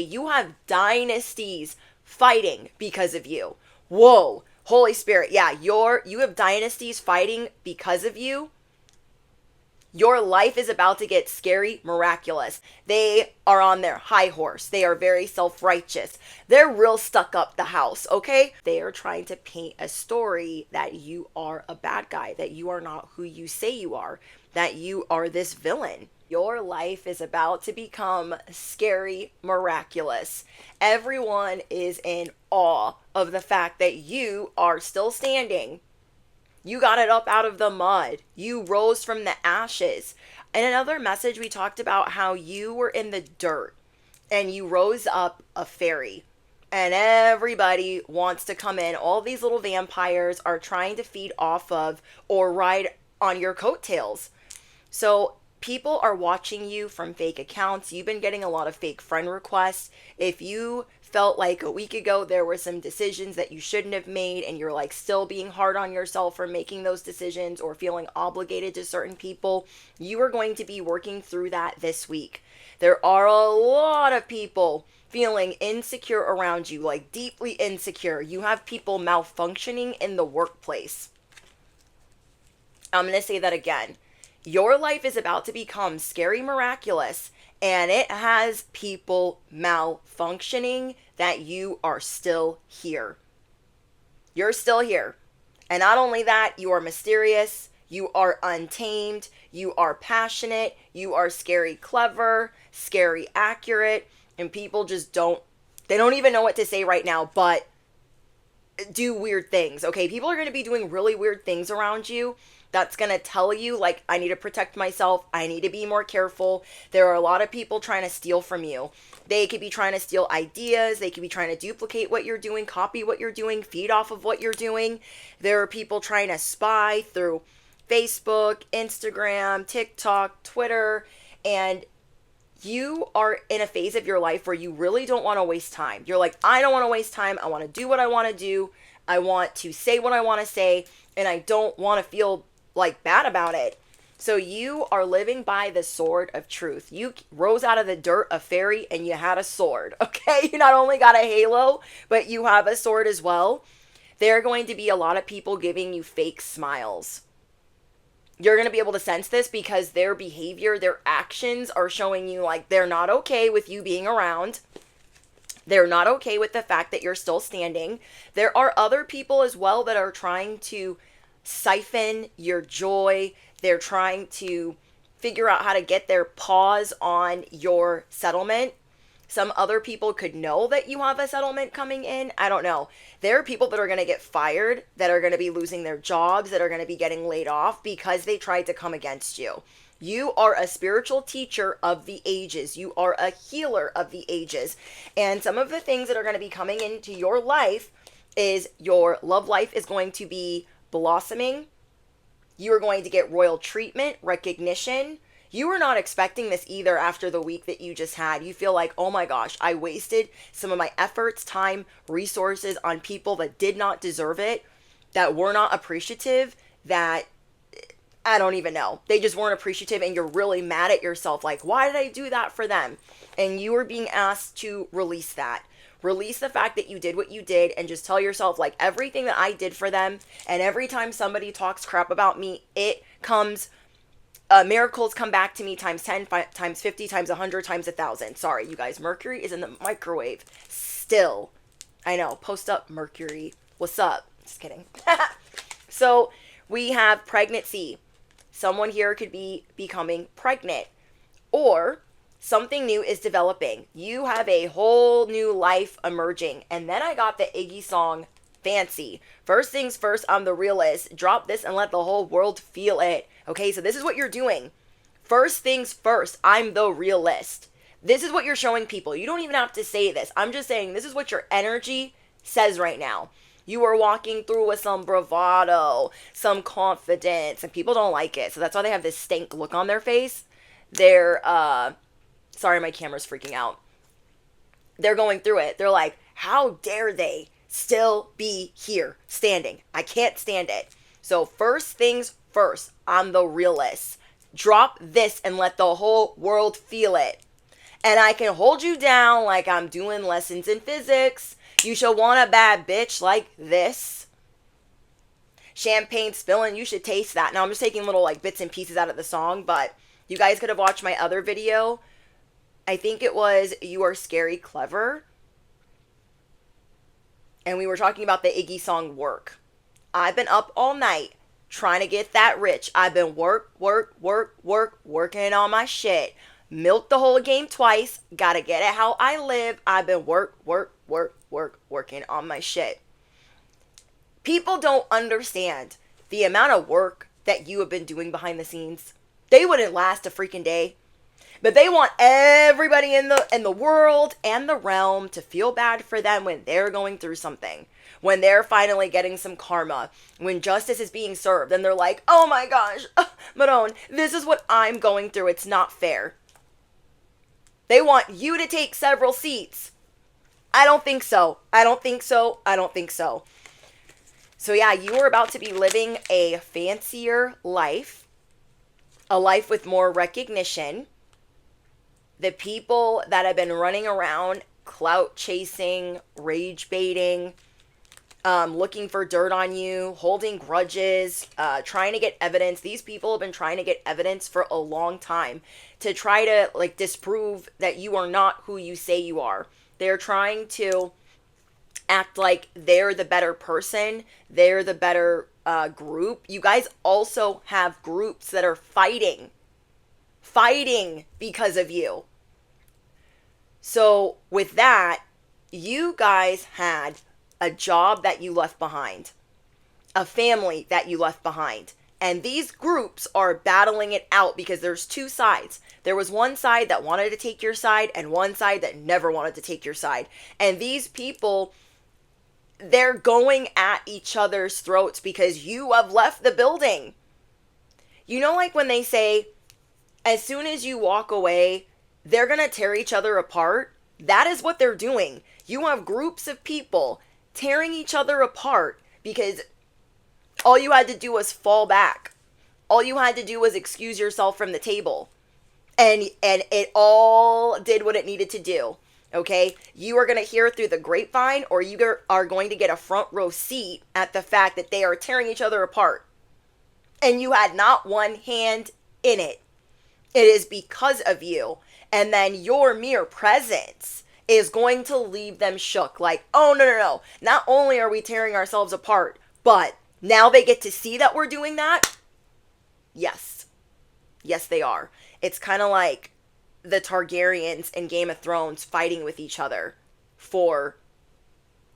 You have dynasties fighting because of you. Whoa, Holy Spirit. Yeah, you have dynasties fighting because of you. Your life is about to get scary, miraculous. They are on their high horse. They are very self-righteous. They're real stuck up the house, okay? They are trying to paint a story that you are a bad guy, that you are not who you say you are, that you are this villain. Your life is about to become scary, miraculous. Everyone is in awe of the fact that you are still standing. You got it up out of the mud. You rose from the ashes. In another message, we talked about how you were in the dirt and you rose up a fairy. And everybody wants to come in. All these little vampires are trying to feed off of or ride on your coattails. So people are watching you from fake accounts. You've been getting a lot of fake friend requests. If you felt like a week ago there were some decisions that you shouldn't have made and you're like still being hard on yourself for making those decisions or feeling obligated to certain people, you are going to be working through that this week. There are a lot of people feeling insecure around you, like deeply insecure. You have people malfunctioning in the workplace. I'm going to say that again. Your life is about to become scary, miraculous, and it has people malfunctioning that you are still here. You're still here. And not only that, you are mysterious, you are untamed, you are passionate, you are scary clever, scary accurate, and people just they don't even know what to say right now, but do weird things, okay? People are going to be doing really weird things around you. That's going to tell you, like, I need to protect myself. I need to be more careful. There are a lot of people trying to steal from you. They could be trying to steal ideas. They could be trying to duplicate what you're doing, copy what you're doing, feed off of what you're doing. There are people trying to spy through Facebook, Instagram, TikTok, Twitter, and you are in a phase of your life where you really don't want to waste time. You're like, I don't want to waste time. I want to do what I want to do. I want to say what I want to say, and I don't want to feel like bad about it. So you are living by the sword of truth. You rose out of the dirt a fairy and you had a sword, okay? You not only got a halo, but you have a sword as well. There are going to be a lot of people giving you fake smiles. You're going to be able to sense this because their behavior, their actions are showing you like they're not okay with you being around. They're not okay with the fact that you're still standing. There are other people as well that are trying to siphon your joy. They're trying to figure out how to get their paws on your settlement. Some other people could know that you have a settlement coming in. I don't know. There are people that are going to get fired, that are going to be losing their jobs, that are going to be getting laid off because they tried to come against you. You are a spiritual teacher of the ages. You are a healer of the ages. And some of the things that are going to be coming into your life is your love life is going to be blossoming. You are going to get royal treatment, recognition. You were not expecting this either after the week that you just had. You feel like, oh my gosh, I wasted some of my efforts, time, resources on people that did not deserve it, that were not appreciative, that I don't even know. They just weren't appreciative and you're really mad at yourself. Like, why did I do that for them? And you are being asked to release that. Release the fact that you did what you did and just tell yourself, like, everything that I did for them and every time somebody talks crap about me, it comes, miracles come back to me times 10, times 50, times 100, times 1,000. Sorry, you guys. Mercury is in the microwave still. I know. Post up, Mercury. What's up? Just kidding. So we have pregnancy. Someone here could be becoming pregnant. Or something new is developing. You have a whole new life emerging. And then I got the Iggy song, Fancy. First things first, I'm the realist. Drop this and let the whole world feel it. Okay, so this is what you're doing. First things first, I'm the realist. This is what you're showing people. You don't even have to say this. I'm just saying this is what your energy says right now. You are walking through with some bravado, some confidence, and people don't like it. So that's why they have this stank look on their face. They're, sorry, my camera's freaking out. They're going through it. They're like, how dare they still be here standing? I can't stand it. So first things first, I'm the realist. Drop this and let the whole world feel it. And I can hold you down like I'm doing lessons in physics. You should want a bad bitch like this. Champagne spilling, you should taste that. Now I'm just taking little like bits and pieces out of the song, but you guys could have watched my other video. I think it was You Are Scary Clever. And we were talking about the Iggy song Work. I've been up all night trying to get that rich. I've been working on my shit. Milked the whole game twice. Gotta get it how I live. I've been working on my shit. People don't understand the amount of work that you have been doing behind the scenes. They wouldn't last a freaking day. But they want everybody in the world and the realm to feel bad for them when they're going through something. When they're finally getting some karma. When justice is being served. And they're like, oh my gosh, Maron, this is what I'm going through. It's not fair. They want you to take several seats. I don't think so. I don't think so. I don't think so. So yeah, you are about to be living a fancier life. A life with more recognition. The people that have been running around clout chasing, rage baiting, looking for dirt on you, holding grudges, trying to get evidence. These people have been trying to get evidence for a long time to try to like disprove that you are not who you say you are. They're trying to act like they're the better person. They're the better group. You guys also have groups that are fighting because of you. So with that, you guys had a job that you left behind, a family that you left behind. And these groups are battling it out because there's two sides. There was one side that wanted to take your side and one side that never wanted to take your side. And these people, they're going at each other's throats because you have left the building. You know, like when they say, as soon as you walk away, they're going to tear each other apart. That is what they're doing. You have groups of people tearing each other apart because all you had to do was fall back. All you had to do was excuse yourself from the table. And it all did what it needed to do. Okay? You are going to hear through the grapevine, or you are going to get a front row seat at the fact that they are tearing each other apart. And you had not one hand in it. It is because of you. And then your mere presence is going to leave them shook. Like, oh, no. Not only are we tearing ourselves apart, but now they get to see that we're doing that? Yes. Yes, they are. It's kind of like the Targaryens in Game of Thrones fighting with each other for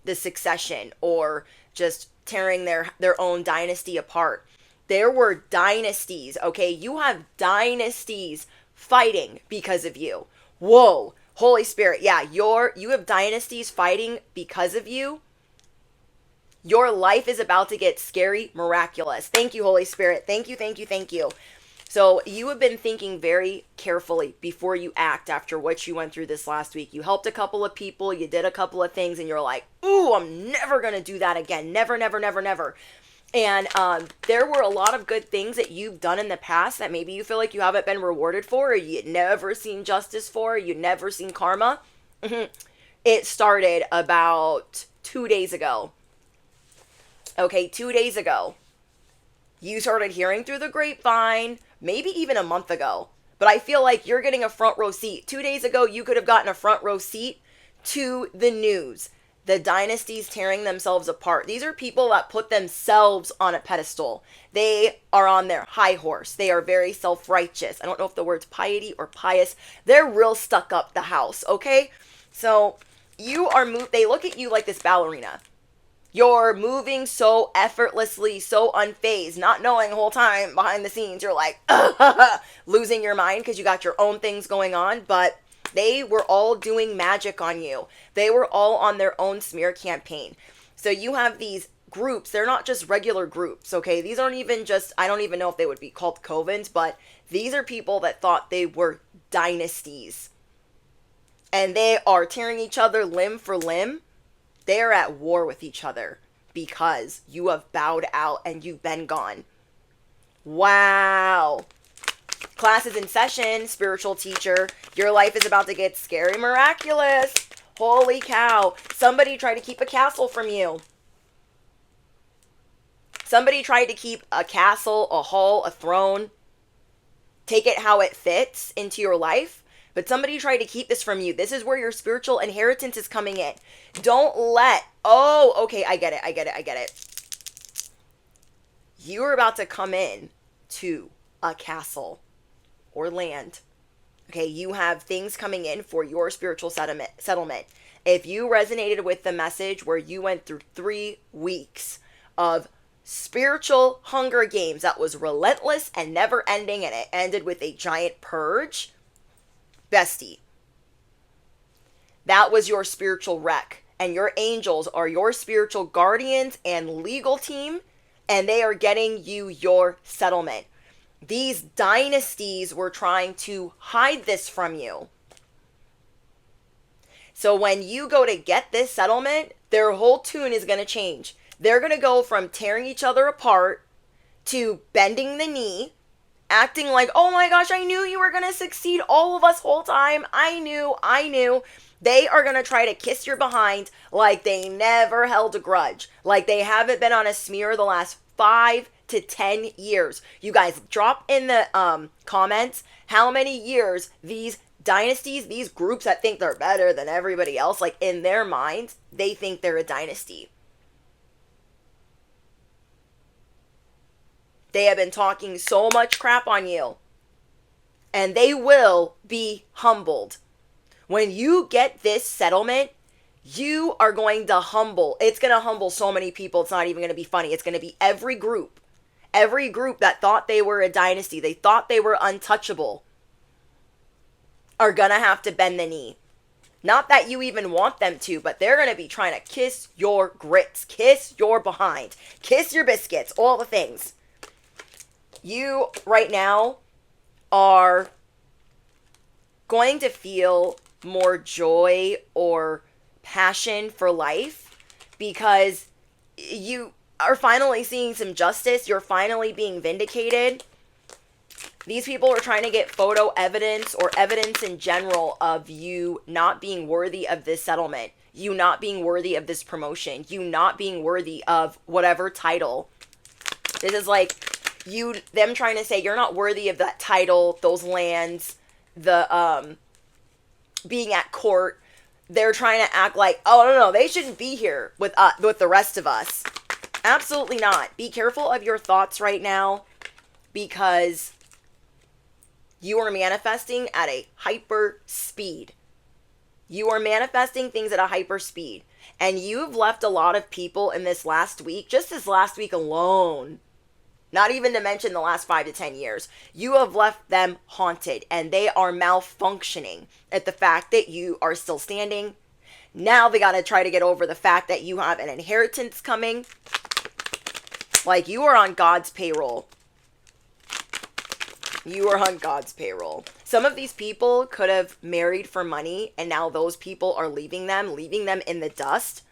the succession or just tearing their own dynasty apart. There were dynasties, okay? You have dynasties fighting because of you. Whoa, Holy Spirit. Yeah, you have dynasties fighting because of you. Your life is about to get scary, miraculous. Thank you, Holy Spirit. Thank you. So you have been thinking very carefully before you act after what you went through this last week. You helped a couple of people, you did a couple of things, and you're like, ooh, I'm never going to do that again. Never. And there were a lot of good things that you've done in the past that maybe you feel like you haven't been rewarded for, or you'd never seen justice for, or you'd never seen karma. It started about 2 days ago. Okay, 2 days ago. You started hearing through the grapevine, maybe even a month ago. But I feel like you're getting a front row seat. 2 days ago, you could have gotten a front row seat to the news. The dynasties tearing themselves apart. These are people that put themselves on a pedestal. They are on their high horse. They are very self-righteous. I don't know if the word's piety or pious. They're real stuck up the house, okay? So they look at you like this ballerina. You're moving so effortlessly, so unfazed, not knowing the whole time behind the scenes. You're like, losing your mind because you got your own things going on, but they were all doing magic on you. They were all on their own smear campaign. So you have these groups. They're not just regular groups, okay? These aren't even just, I don't even know if they would be called covens, but these are people that thought they were dynasties. And they are tearing each other limb for limb. They are at war with each other because you have bowed out and you've been gone. Wow. Class is in session, spiritual teacher. Your life is about to get scary miraculous. Holy cow. Somebody tried to keep a castle from you. Somebody tried to keep a castle, a hall, a throne. Take it how it fits into your life. But somebody tried to keep this from you. This is where your spiritual inheritance is coming in. Don't let, oh, okay, I get it. You are about to come in to a castle or land. Okay, you have things coming in for your spiritual settlement. If you resonated with the message where you went through 3 weeks of spiritual Hunger Games that was relentless and never ending, and it ended with a giant purge, bestie, that was your spiritual wreck. And your angels are your spiritual guardians and legal team, and they are getting you your settlement. These dynasties were trying to hide this from you. So when you go to get this settlement, their whole tune is going to change. They're going to go from tearing each other apart to bending the knee, acting like, oh my gosh, I knew you were going to succeed, all of us whole time. I knew. They are going to try to kiss your behind like they never held a grudge, like they haven't been on a smear the last 5 to 10 years. You guys, drop in the comments how many years these dynasties, these groups that think they're better than everybody else, like in their minds, they think they're a dynasty. They have been talking so much crap on you, and they will be humbled. When you get this settlement, you are going to humble. It's going to humble so many people. It's not even going to be funny. It's going to be every group that thought they were a dynasty, they thought they were untouchable, are going to have to bend the knee. Not that you even want them to, but they're going to be trying to kiss your grits, kiss your behind, kiss your biscuits, all the things. You right now are going to feel more joy or passion for life because you are finally seeing some justice. You're finally being vindicated. These people are trying to get photo evidence or evidence in general of you not being worthy of this settlement, you not being worthy of this promotion, you not being worthy of whatever title. This is like them trying to say you're not worthy of that title, those lands, the being at court. They're trying to act like, oh no, they shouldn't be here with the rest of us. Absolutely not. Be careful of your thoughts right now, because you are manifesting at a hyper speed. You are manifesting things at a hyper speed. And you've left a lot of people in this last week, just this last week alone, not even to mention the last 5 to 10 years, you have left them haunted, and they are malfunctioning at the fact that you are still standing. Now they got to try to get over the fact that you have an inheritance coming. Like, you are on God's payroll. You are on God's payroll. Some of these people could have married for money, and now those people are leaving them in the dust.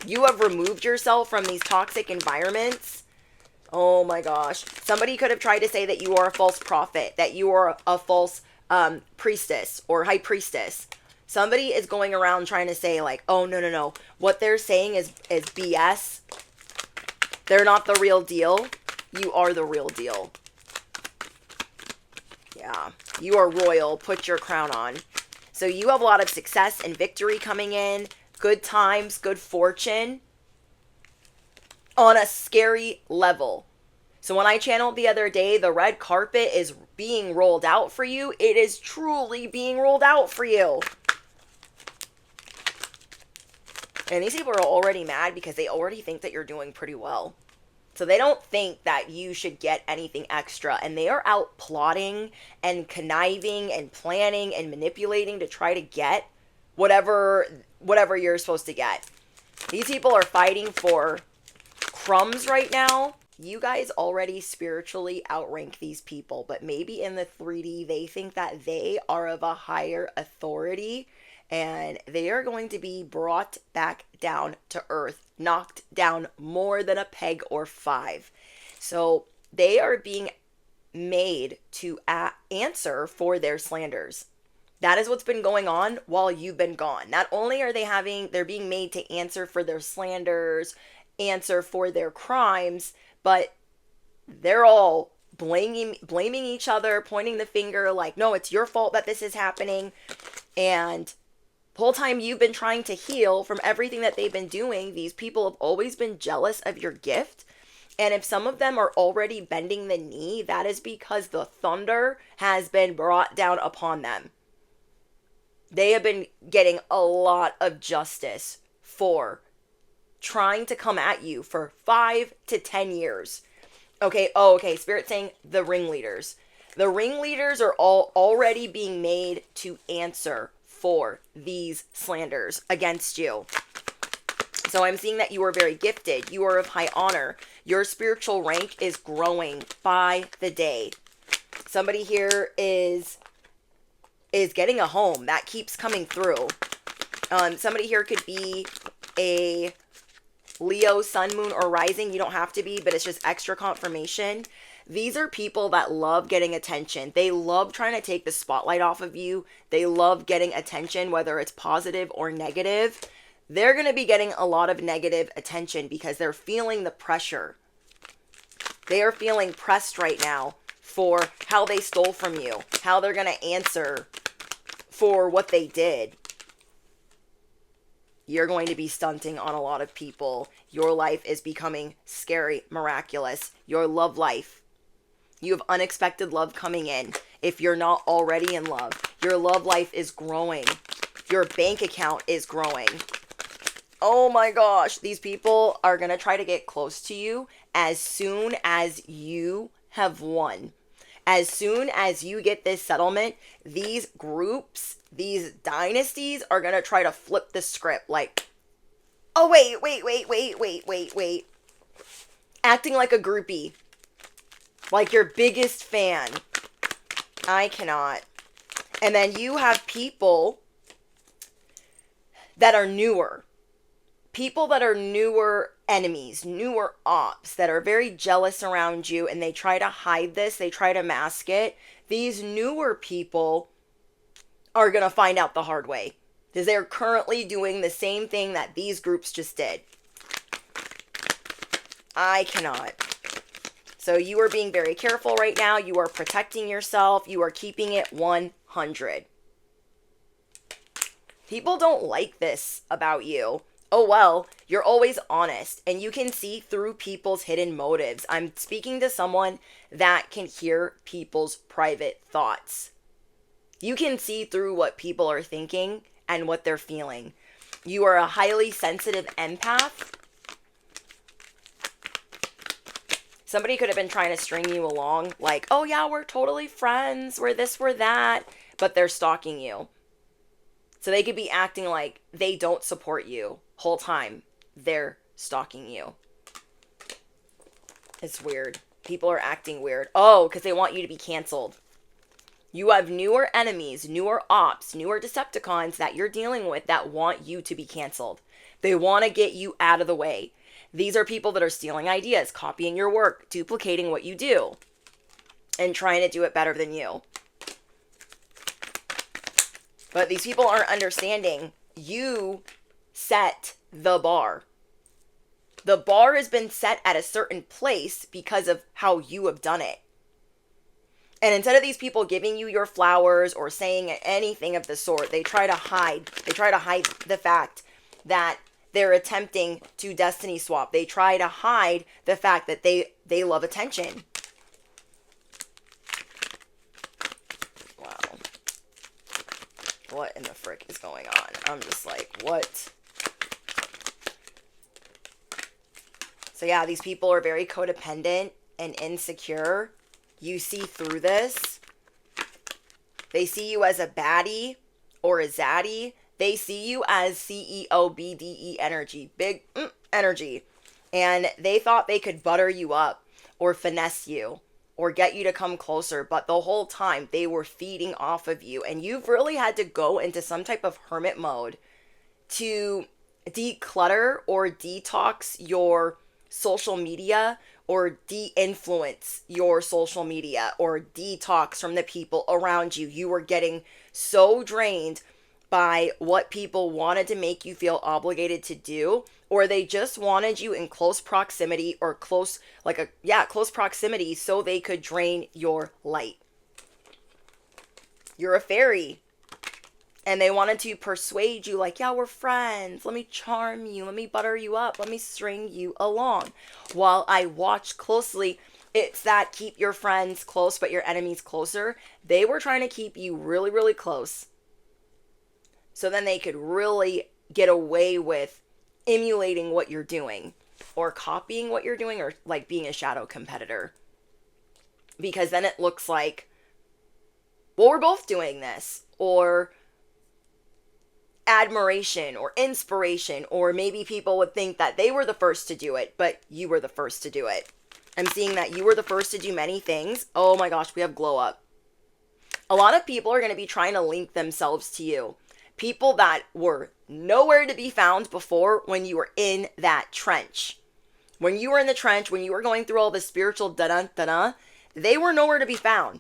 You have removed yourself from these toxic environments. Oh my gosh. Somebody could have tried to say that you are a false prophet, that you are a false priestess or high priestess. Somebody is going around trying to say like, oh, no. What they're saying is BS. They're not the real deal. You are the real deal. Yeah. You are royal. Put your crown on. So you have a lot of success and victory coming in. Good times, good fortune. On a scary level. So when I channeled the other day, the red carpet is being rolled out for you. It is truly being rolled out for you. And these people are already mad because they already think that you're doing pretty well. So they don't think that you should get anything extra. And they are out plotting and conniving and planning and manipulating to try to get whatever you're supposed to get. These people are fighting for crumbs right now. You guys already spiritually outrank these people, but maybe in the 3D they think that they are of a higher authority, and they are going to be brought back down to earth, knocked down more than a peg or 5. So they are being made to answer for their slanders. That is what's been going on while you've been gone. Not only are they're being made to answer for their slanders, answer for their crimes, but they're all blaming each other, pointing the finger like, no, it's your fault that this is happening. And the whole time you've been trying to heal from everything that they've been doing, these people have always been jealous of your gift. And if some of them are already bending the knee, that is because the thunder has been brought down upon them. They have been getting a lot of justice for trying to come at you for 5 to 10 years. Okay, Spirit saying the ringleaders. The ringleaders are all already being made to answer for these slanders against you. So I'm seeing that you are very gifted. You are of high honor. Your spiritual rank is growing by the day. Somebody here is getting a home. That keeps coming through. Somebody here could be a Leo, sun, moon, or rising. You don't have to be, but it's just extra confirmation. These are people that love getting attention. They love trying to take the spotlight off of you. They love getting attention, whether it's positive or negative. They're going to be getting a lot of negative attention because they're feeling the pressure. They are feeling pressed right now for how they stole from you, how they're going to answer for what they did. You're going to be stunting on a lot of people. Your life is becoming scary, miraculous. Your love life. You have unexpected love coming in. If you're not already in love, your love life is growing. Your bank account is growing. Oh my gosh, these people are going to try to get close to you as soon as you have won. As soon as you get this settlement, these groups, these dynasties are going to try to flip the script like, oh, wait. Acting like a groupie. Like your biggest fan. I cannot. And then you have people that are newer. People that are newer enemies, newer ops that are very jealous around you, and they try to hide this, they try to mask it. These newer people are going to find out the hard way because they're currently doing the same thing that these groups just did. I cannot. So you are being very careful right now. You are protecting yourself. You are keeping it 100. People don't like this about you. Oh well, you're always honest and you can see through people's hidden motives. I'm speaking to someone that can hear people's private thoughts. You can see through what people are thinking and what they're feeling. You are a highly sensitive empath. Somebody could have been trying to string you along like, oh yeah, we're totally friends, we're this, we're that, but they're stalking you. So they could be acting like they don't support you whole time. They're stalking you. It's weird. People are acting weird. Oh, because they want you to be canceled. You have newer enemies, newer ops, newer Decepticons that you're dealing with that want you to be canceled. They want to get you out of the way. These are people that are stealing ideas, copying your work, duplicating what you do, and trying to do it better than you. But these people aren't understanding. You set the bar. The bar has been set at a certain place because of how you have done it. And instead of these people giving you your flowers or saying anything of the sort, they try to hide. They try to hide the fact that they're attempting to destiny swap. They try to hide the fact that they love attention. Wow. What in the frick is going on? I'm just like, what? So yeah, these people are very codependent and insecure. You see through this. They see you as a baddie or a zaddy. They see you as CEO BDE energy, big energy. And they thought they could butter you up or finesse you or get you to come closer. But the whole time they were feeding off of you. And you've really had to go into some type of hermit mode to declutter or detox your social media or de-influence your social media or detox from the people around you. You were getting so drained by what people wanted to make you feel obligated to do, or they just wanted you in close proximity or close proximity so they could drain your light. You're a fairy. And they wanted to persuade you like, yeah, we're friends. Let me charm you. Let me butter you up. Let me string you along. While I watched closely, it's that keep your friends close but your enemies closer. They were trying to keep you really, really close, so then they could really get away with emulating what you're doing or copying what you're doing, or like being a shadow competitor. Because then it looks like, well, we're both doing this, or admiration or inspiration, or maybe people would think that they were the first to do it, but you were the first to do it. I'm seeing that you were the first to do many things. Oh my gosh, we have glow up. A lot of people are going to be trying to link themselves to you. People that were nowhere to be found before when you were in that trench. When you were in the trench, when you were going through all the spiritual da-da-da-da, they were nowhere to be found.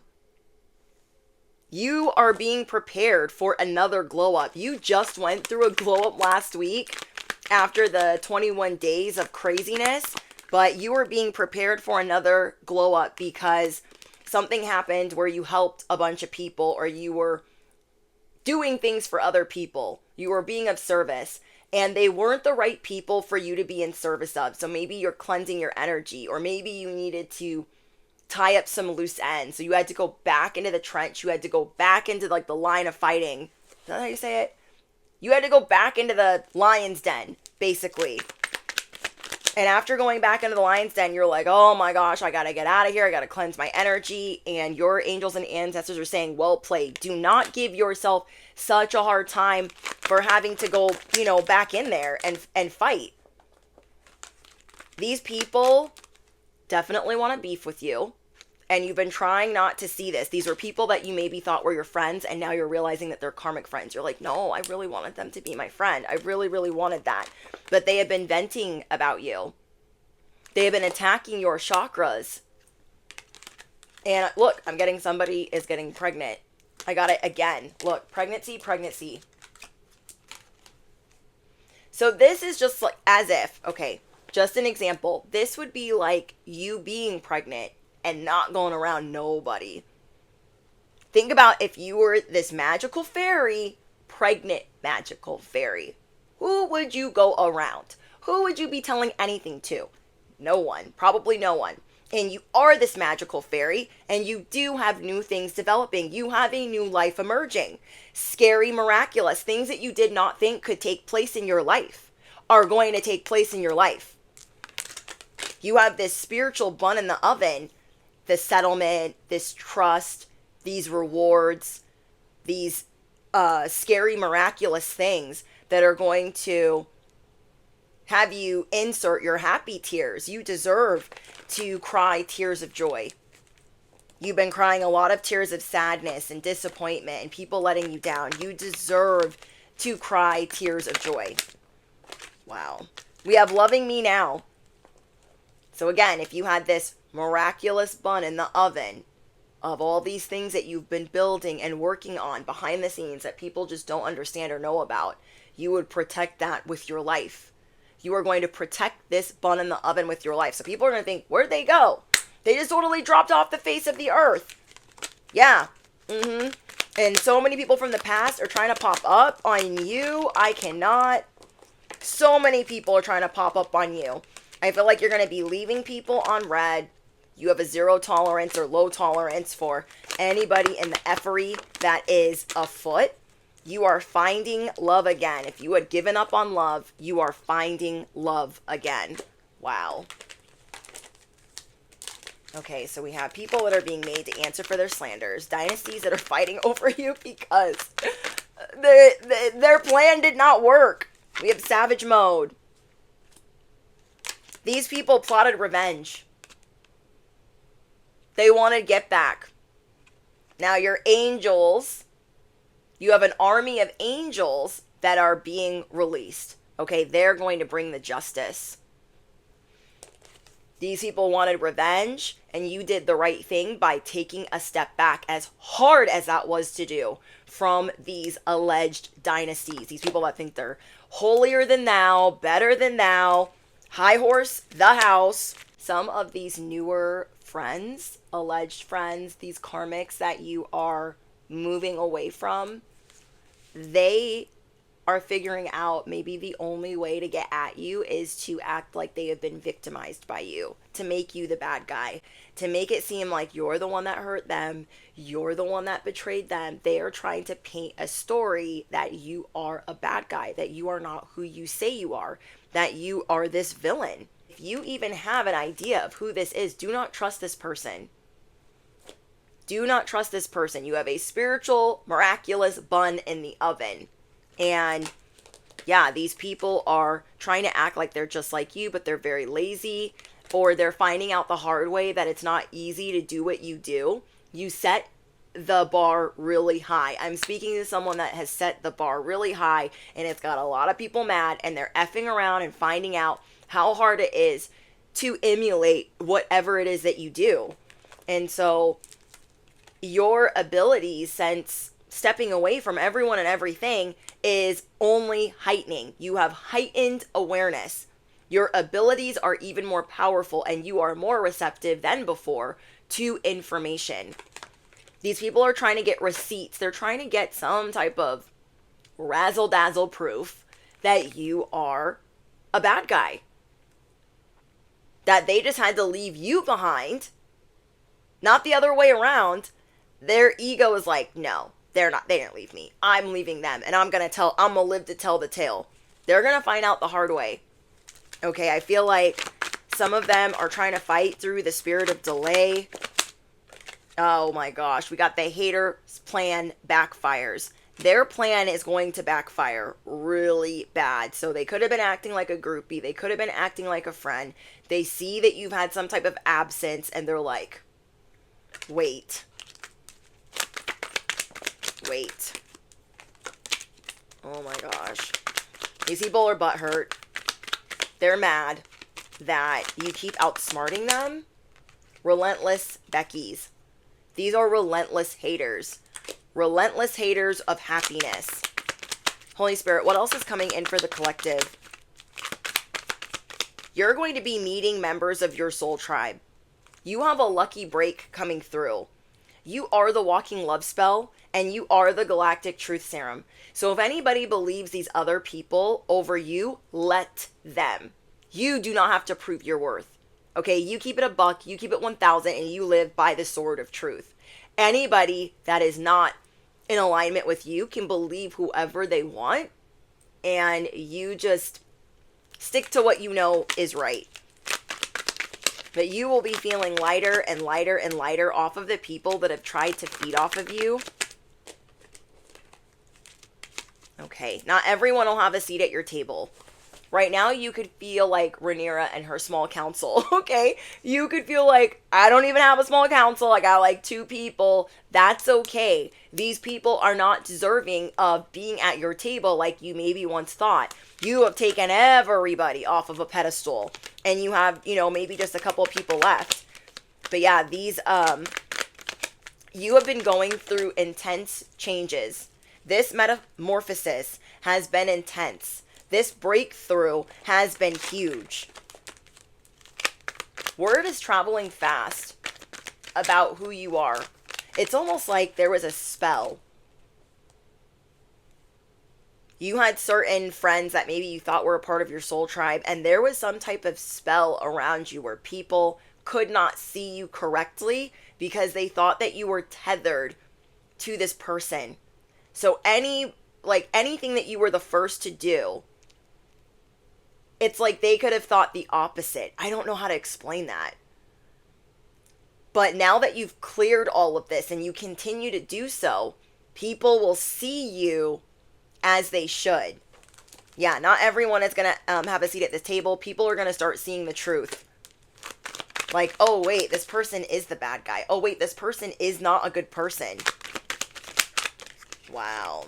You are being prepared for another glow up. You just went through a glow up last week after the 21 days of craziness, but you are being prepared for another glow up because something happened where you helped a bunch of people, or you were doing things for other people. You were being of service, and they weren't the right people for you to be in service of. So maybe you're cleansing your energy, or maybe you needed to tie up some loose ends. So you had to go back into the trench. You had to go back into like the line of fighting. Is that how you say it? You had to go back into the lion's den, basically. And after going back into the lion's den, you're like, oh my gosh, I gotta get out of here. I gotta cleanse my energy. And your angels and ancestors are saying, well played. Do not give yourself such a hard time for having to go, back in there and fight. These people definitely want to beef with you. And you've been trying not to see this. These are people that you maybe thought were your friends, and now you're realizing that they're karmic friends. You're like, no, I really wanted them to be my friend. I really, really wanted that. But they have been venting about you. They have been attacking your chakras. And look, I'm getting somebody is getting pregnant. I got it again. Look, pregnancy. So this is just like as if, okay, just an example. This would be like you being pregnant and not going around nobody. Think about if you were this magical fairy, pregnant magical fairy. Who would you go around? Who would you be telling anything to? No one. Probably no one. And you are this magical fairy, and you do have new things developing. You have a new life emerging. Scary, miraculous, things that you did not think could take place in your life are going to take place in your life. You have this spiritual bun in the oven, this settlement, this trust, these rewards, these scary, miraculous things that are going to have you insert your happy tears. You deserve to cry tears of joy. You've been crying a lot of tears of sadness and disappointment and people letting you down. You deserve to cry tears of joy. Wow. We have loving me now. So again, if you had this miraculous bun in the oven of all these things that you've been building and working on behind the scenes that people just don't understand or know about, you would protect that with your life. You are going to protect this bun in the oven with your life. So people are going to think, where'd they go? They just totally dropped off the face of the earth. Yeah. And so many people from the past are trying to pop up on you. I cannot. So many people are trying to pop up on you. I feel like you're going to be leaving people on red. You have a zero tolerance or low tolerance for anybody in the effery that is afoot. You are finding love again. If you had given up on love, you are finding love again. Wow. Okay, so we have people that are being made to answer for their slanders. Dynasties that are fighting over you because their plan did not work. We have savage mode. These people plotted revenge. They want to get back. Now your angels, you have an army of angels that are being released. Okay, they're going to bring the justice. These people wanted revenge, and you did the right thing by taking a step back, as hard as that was to do, from these alleged dynasties. These people that think they're holier than thou, better than thou, high horse, the house. Some of these newer friends, alleged friends, these karmics that you are moving away from, they are figuring out maybe the only way to get at you is to act like they have been victimized by you, to make you the bad guy, to make it seem like you're the one that hurt them, you're the one that betrayed them. They are trying to paint a story that you are a bad guy, that you are not who you say you are, that you are this villain. If you even have an idea of who this is, do not trust this person. Do not trust this person. You have a spiritual, miraculous bun in the oven. And yeah, these people are trying to act like they're just like you, but they're very lazy, or they're finding out the hard way that it's not easy to do what you do. You set the bar really high. I'm speaking to someone that has set the bar really high, and it's got a lot of people mad, and they're effing around and finding out how hard it is to emulate whatever it is that you do. And so your abilities, since stepping away from everyone and everything, is only heightening. You have heightened awareness. Your abilities are even more powerful, and you are more receptive than before to information. These people are trying to get receipts. They're trying to get some type of razzle-dazzle proof that you are a bad guy, that they just had to leave you behind, not the other way around. Their ego is like, no, they didn't leave me. I'm leaving them, and I'm going to live to tell the tale. They're going to find out the hard way. Okay, I feel like some of them are trying to fight through the spirit of delay. Oh my gosh, we got the hater's plan backfires. Their plan is going to backfire really bad. So they could have been acting like a groupie. They could have been acting like a friend. They see that you've had some type of absence, and they're like, wait. Oh my gosh. These people are butthurt. They're mad that you keep outsmarting them. Relentless Beckies. These are relentless haters. Relentless haters of happiness. Holy Spirit, what else is coming in for the collective? You're going to be meeting members of your soul tribe. You have a lucky break coming through. You are the walking love spell, and you are the galactic truth serum. So if anybody believes these other people over you, let them. You do not have to prove your worth. Okay, you keep it a buck, you keep it 1,000, and you live by the sword of truth. Anybody that is not in alignment with you can believe whoever they want, and you just stick to what you know is right. But you will be feeling lighter and lighter and lighter off of the people that have tried to feed off of you. Okay, not everyone will have a seat at your table. Right now, you could feel like Rhaenyra and her small council, okay? You could feel like, I don't even have a small council. I got like 2 people. That's okay. These people are not deserving of being at your table like you maybe once thought. You have taken everybody off of a pedestal, and you have, maybe just a couple of people left. But yeah, these, you have been going through intense changes. This metamorphosis has been intense. This breakthrough has been huge. Word is traveling fast about who you are. It's almost like there was a spell. You had certain friends that maybe you thought were a part of your soul tribe, and there was some type of spell around you where people could not see you correctly because they thought that you were tethered to this person. So anything that you were the first to do, it's like they could have thought the opposite. I don't know how to explain that. But now that you've cleared all of this and you continue to do so, people will see you as they should. Yeah, not everyone is going to have a seat at this table. People are going to start seeing the truth. Like, oh, wait, this person is the bad guy. Oh, wait, this person is not a good person. Wow.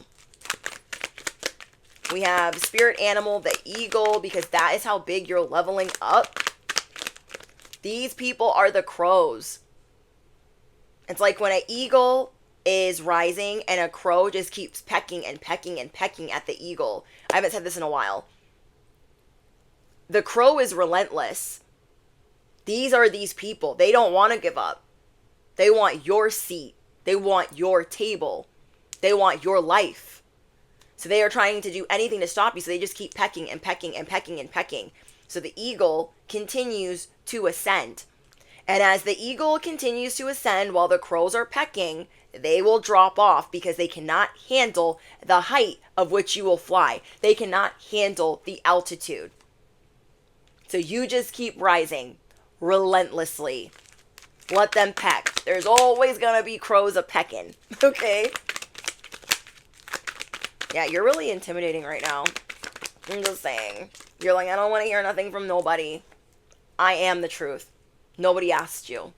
We have spirit animal, the eagle, because that is how big you're leveling up. These people are the crows. It's like when an eagle is rising and a crow just keeps pecking and pecking and pecking at the eagle. I haven't said this in a while. The crow is relentless. These are these people. They don't want to give up. They want your seat. They want your table. They want your life. So they are trying to do anything to stop you. So they just keep pecking and pecking and pecking and pecking. So the eagle continues to ascend. And as the eagle continues to ascend while the crows are pecking, they will drop off because they cannot handle the height of which you will fly. They cannot handle the altitude. So you just keep rising relentlessly. Let them peck. There's always going to be crows a-pecking. Okay? Yeah, you're really intimidating right now. I'm just saying. You're like, I don't want to hear nothing from nobody. I am the truth. Nobody asked you.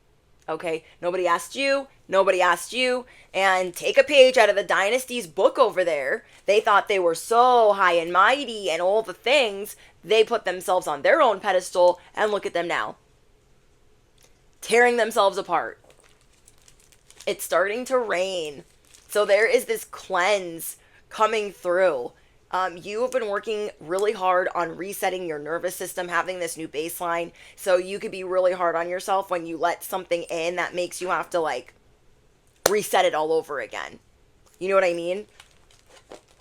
Okay? Nobody asked you. Nobody asked you. And take a page out of the Dynasties book over there. They thought they were so high and mighty and all the things. They put themselves on their own pedestal, and look at them now. Tearing themselves apart. It's starting to rain. So there is this cleanse coming through. You have been working really hard on resetting your nervous system, having this new baseline. So you could be really hard on yourself when you let something in that makes you have to like reset it all over again. You know what I mean?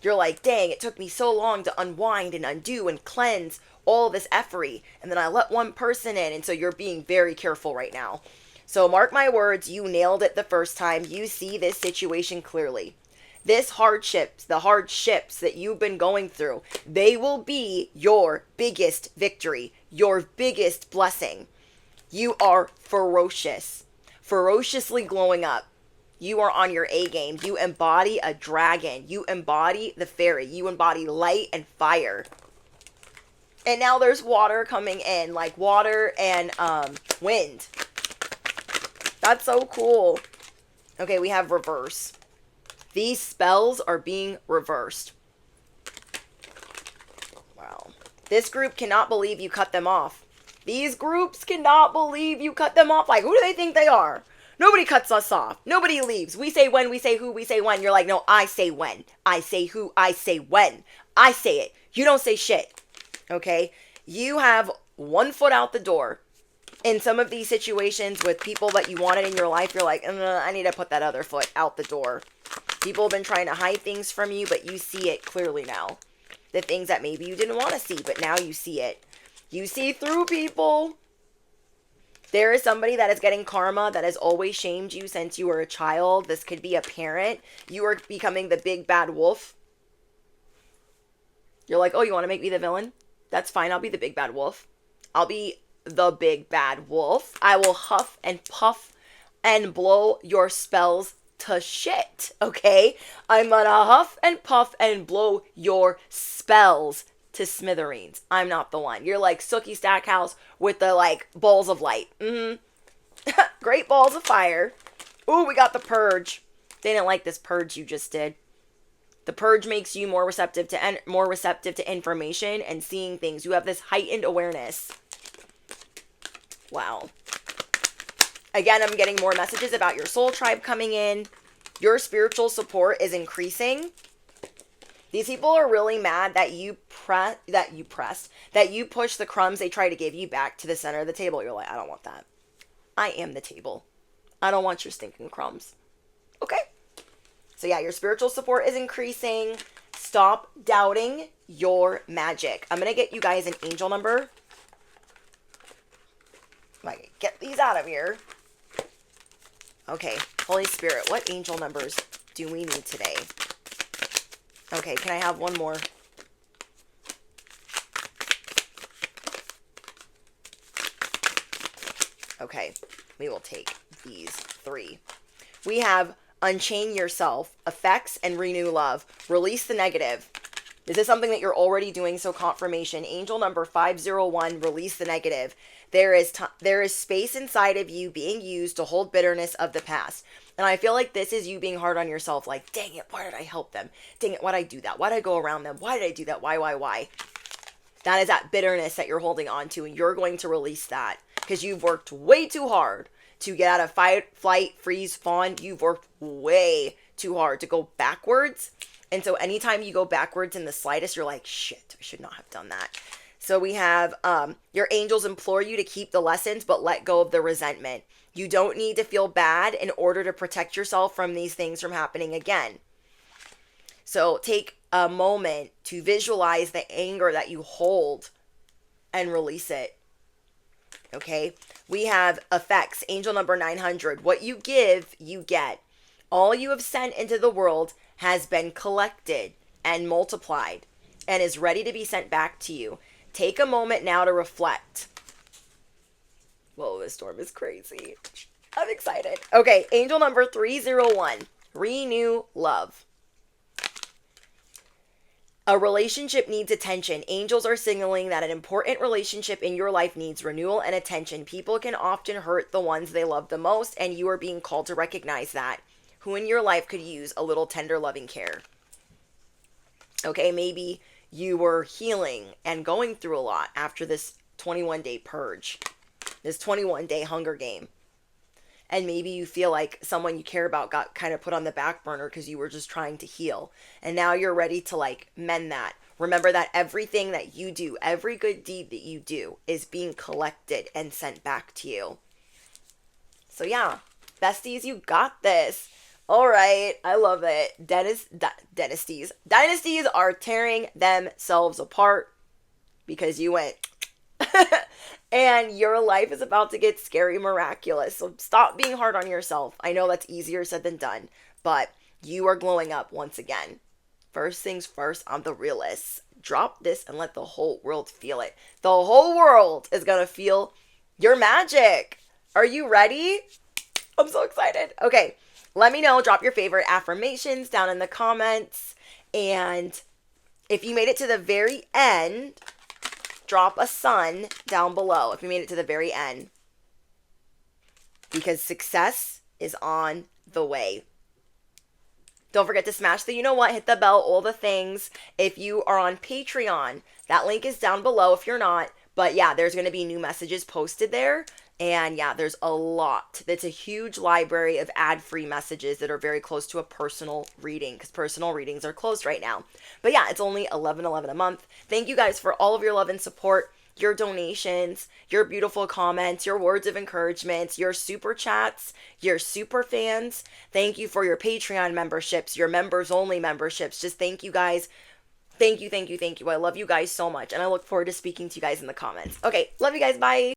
You're like, dang, it took me so long to unwind and undo and cleanse all this effery. And then I let one person in. And so you're being very careful right now. So mark my words, you nailed it the first time. You see this situation clearly. The hardships that you've been going through, they will be your biggest victory, your biggest blessing. You are ferocious, ferociously glowing up. You are on your A game. You embody a dragon. You embody the fairy. You embody light and fire. And now there's water coming in, like water and wind. That's so cool. Okay, we have reverse. These spells are being reversed. Wow. This group cannot believe you cut them off. These groups cannot believe you cut them off. Like, who do they think they are? Nobody cuts us off. Nobody leaves. We say when, we say who, we say when. You're like, no, I say when. I say who, I say when. I say it. You don't say shit. Okay? You have one foot out the door. In some of these situations with people that you wanted in your life, you're like, I need to put that other foot out the door. People have been trying to hide things from you, but you see it clearly now. The things that maybe you didn't want to see, but now you see it. You see through people. There is somebody that is getting karma that has always shamed you since you were a child. This could be a parent. You are becoming the big bad wolf. You're like, oh, you want to make me the villain? That's fine. I'll be the big bad wolf. I'll be the big bad wolf. I will huff and puff and blow your spells to shit, okay? I'm gonna huff and puff and blow your spells to smithereens. I'm not the one. You're like Sookie Stackhouse with the like balls of light. Great balls of fire. Ooh, we got the purge. They didn't like this purge you just did. The purge makes you more receptive to information and seeing things. You have this heightened awareness. Wow. Again, I'm getting more messages about your soul tribe coming in. Your spiritual support is increasing. These people are really mad that you pushed the crumbs they try to give you back to the center of the table. You're like, I don't want that. I am the table. I don't want your stinking crumbs. Okay. So yeah, your spiritual support is increasing. Stop doubting your magic. I'm going to get you guys an angel number. Like, get these out of here. Okay, Holy Spirit, what angel numbers do we need today? Okay, can I have one more? Okay, we will take these 3. We have unchain yourself, effects, and renew love. Release the negative. This is something that you're already doing, so confirmation. Angel number 501, release the negative. There is space inside of you being used to hold bitterness of the past. And I feel like this is you being hard on yourself. Like, dang it, why did I help them? Dang it, why did I do that? Why did I go around them? Why did I do that? Why? That is that bitterness that you're holding on to, and you're going to release that. because you've worked way too hard to get out of fight, flight, freeze, fawn. You've worked way too hard to go backwards. And so anytime you go backwards in the slightest, you're like, shit, I should not have done that. So we have your angels implore you to keep the lessons, but let go of the resentment. You don't need to feel bad in order to protect yourself from these things from happening again. So take a moment to visualize the anger that you hold and release it. Okay? We have effects. Angel number 900. What you give, you get. All you have sent into the world has been collected and multiplied and is ready to be sent back to you. Take a moment now to reflect. Whoa, this storm is crazy. I'm excited. Okay, angel number 301. Renew love. A relationship needs attention. Angels are signaling that an important relationship in your life needs renewal and attention. People can often hurt the ones they love the most, and you are being called to recognize that. Who in your life could use a little tender, loving care? Okay, maybe you were healing and going through a lot after this 21-day purge, this 21-day Hunger Game. And maybe you feel like someone you care about got kind of put on the back burner because you were just trying to heal. And now you're ready to like mend that. Remember that everything that you do, every good deed that you do is being collected and sent back to you. So yeah, besties, you got this. All right, I love it. Dynasties. Dynasties are tearing themselves apart because you went and your life is about to get scary miraculous. So stop being hard on yourself. I know that's easier said than done, but you are glowing up once again. First things first, I'm the realist. Drop this and let the whole world feel it. The whole world is going to feel your magic. Are you ready? I'm so excited. Okay. Let me know. Drop your favorite affirmations down in the comments. And if you made it to the very end, drop a sun down below if you made it to the very end. Because success is on the way. Don't forget to smash the you know what, hit the bell, all the things. If you are on Patreon, that link is down below if you're not. But yeah, there's going to be new messages posted there. And yeah, there's a lot. It's a huge library of ad-free messages that are very close to a personal reading because personal readings are closed right now. But yeah, it's only $11.11 a month. Thank you guys for all of your love and support, your donations, your beautiful comments, your words of encouragement, your super chats, your super fans. Thank you for your Patreon memberships, your members only memberships. Just thank you guys. Thank you, thank you, thank you. I love you guys so much. And I look forward to speaking to you guys in the comments. Okay, love you guys. Bye.